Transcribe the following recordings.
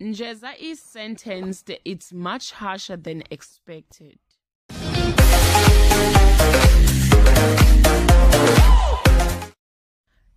Njeza is sentenced. It's much harsher than expected.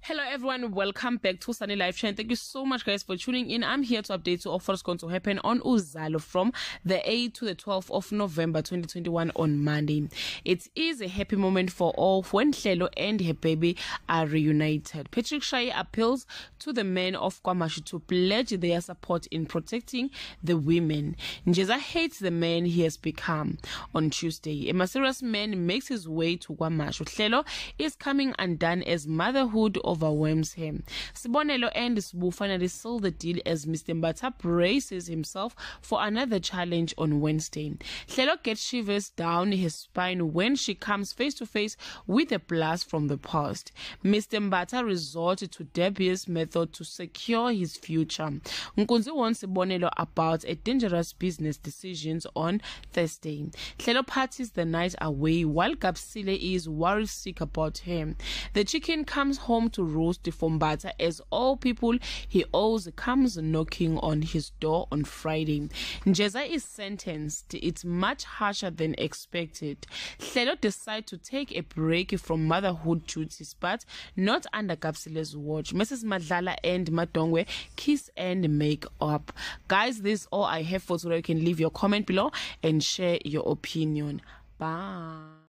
Hello everyone, welcome back to Sunny Live Channel. Thank you so much guys for tuning in. I'm here to update you of what's going to happen on Uzalo from the 8th to the 12th of November 2021 on Monday. It is a happy moment for all when Hlelo and her baby are reunited. Patrick Shai appeals to the men of Kwamashi to pledge their support in protecting the women. Njeza hates the man he has become. On Tuesday, a mysterious man makes his way to Kwamashi. Hlelo is coming undone as motherhood overwhelms him. Sibonelo and Sbu finally sealed the deal as Mr. Mbatha braces himself for another challenge on Wednesday. Hlelo gets shivers down his spine when she comes face to face with a blast from the past. Mr. Mbatha resorted to dubious method to secure his future. Nkunzi warns Sibonelo about a dangerous business decisions on Thursday. Hlelo parties the night away while Kapsile is worried sick about him. The chicken comes home to roast for Mbatha as all people he owes comes knocking on his door on Friday. Njeza is sentenced. It's much harsher than expected. Hlelo decides to take a break from motherhood duties, but not under Kapsile's watch. Mrs. Madlala and Madongwe kiss and make up. Guys, this is all I have for today. You can leave your comment below and share your opinion. Bye.